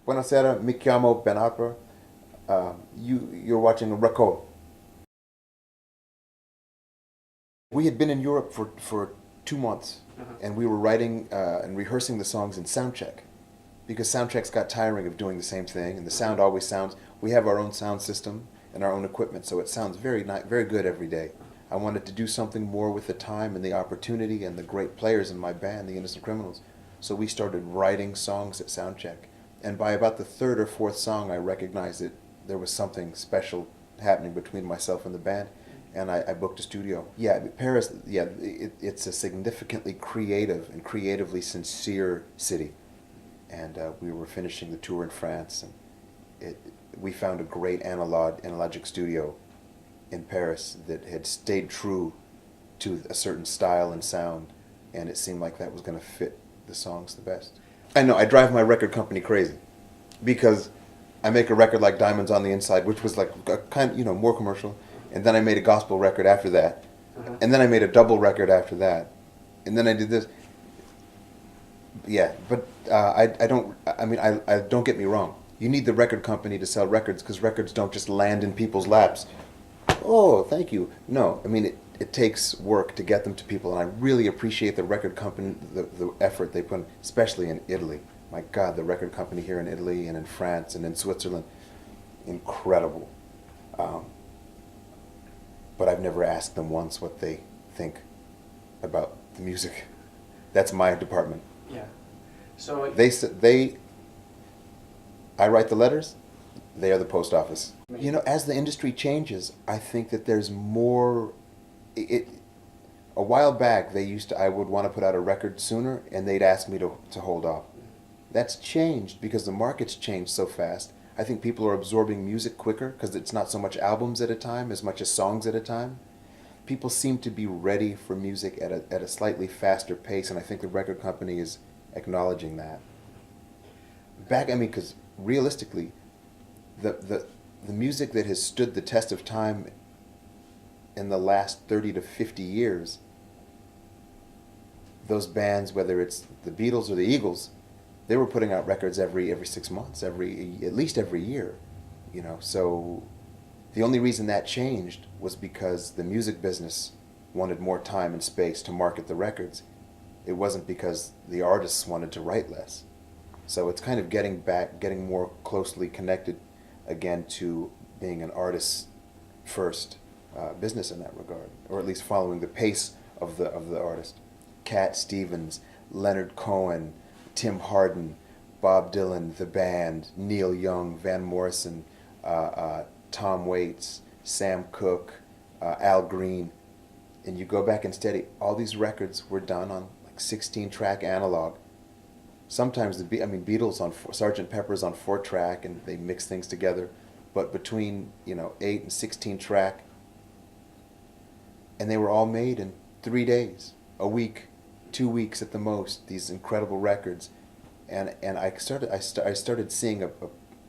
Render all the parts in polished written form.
Buonasera, mi chiamo Ben Harper. You're watching Rockol. We had been in Europe for 2 months, and we were writing and rehearsing the songs in soundcheck because soundchecks got tiring of doing the same thing, and the sound always sounds. We have our own sound system and our own equipment, so it sounds very good every day. I wanted to do something more with the time and the opportunity and the great players in my band, the Innocent Criminals. So we started writing songs at soundcheck, and by about the third or fourth song, I recognized that there was something special happening between myself and the band, and I booked a studio. Yeah, Paris. Yeah, it's a significantly creative and creatively sincere city, and we were finishing the tour in France, and we found a great analogic studio in Paris that had stayed true to a certain style and sound, and it seemed like that was going to fit the songs the best. I know, I drive my record company crazy because I make a record like Diamonds on the Inside, which was like a kind, more commercial, and then I made a gospel record after that, and then I made a double record after that, and then I did this. Yeah, but I don't. I mean, I don't get me wrong. You need the record company to sell records because records don't just land in people's laps. Oh, thank you. No, I mean it takes work to get them to people, and I really appreciate the record company, the effort they put in, especially in Italy. My God, the record company here in Italy and in France and in Switzerland, incredible. But I've never asked them once what they think about the music. That's my department. Yeah. So I write the letters. They are the post office. As the industry changes, I think that there's more. A while back, I would want to put out a record sooner, and they'd ask me to hold off. That's changed because the market's changed so fast. I think people are absorbing music quicker because it's not so much albums at a time as much as songs at a time. People seem to be ready for music at a slightly faster pace, and I think the record company is acknowledging that. Because realistically, the music that has stood the test of time in the last 30 to 50 years, those bands, whether it's the Beatles or the Eagles, they were putting out records every 6 months, at least every year. So the only reason that changed was because the music business wanted more time and space to market the records. It wasn't because the artists wanted to write less. So it's kind of getting more closely connected again to being an artist first business in that regard, or at least following the pace of the artist. Cat Stevens, Leonard Cohen, Tim Hardin, Bob Dylan, the band, Neil Young, Van Morrison, Tom Waits, Sam Cooke, Al Green, and you go back and study, all these records were done on like 16-track analog. Sometimes Beatles on Sgt. Pepper's on 4-track, and they mix things together, but between 8 and 16-track, and they were all made in 3 days, a week, 2 weeks at the most. These incredible records, and I started seeing a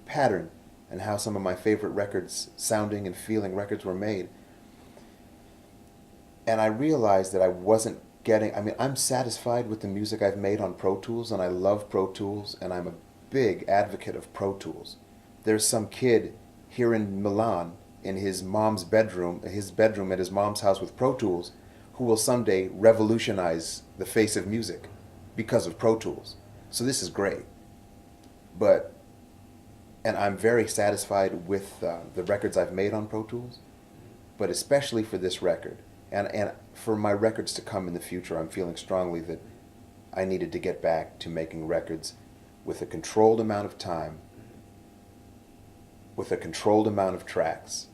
pattern in how some of my favorite records, sounding and feeling records, were made, and I realized that I wasn't getting. I'm satisfied with the music I've made on Pro Tools, and I love Pro Tools, and I'm a big advocate of Pro Tools. There's some kid here in Milan in his bedroom at his mom's house with Pro Tools, who will someday revolutionize the face of music because of Pro Tools. So this is great. And I'm very satisfied with the records I've made on Pro Tools, but especially for this record. And for my records to come in the future, I'm feeling strongly that I needed to get back to making records with a controlled amount of time, with a controlled amount of tracks,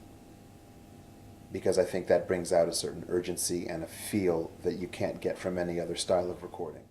because I think that brings out a certain urgency and a feel that you can't get from any other style of recording.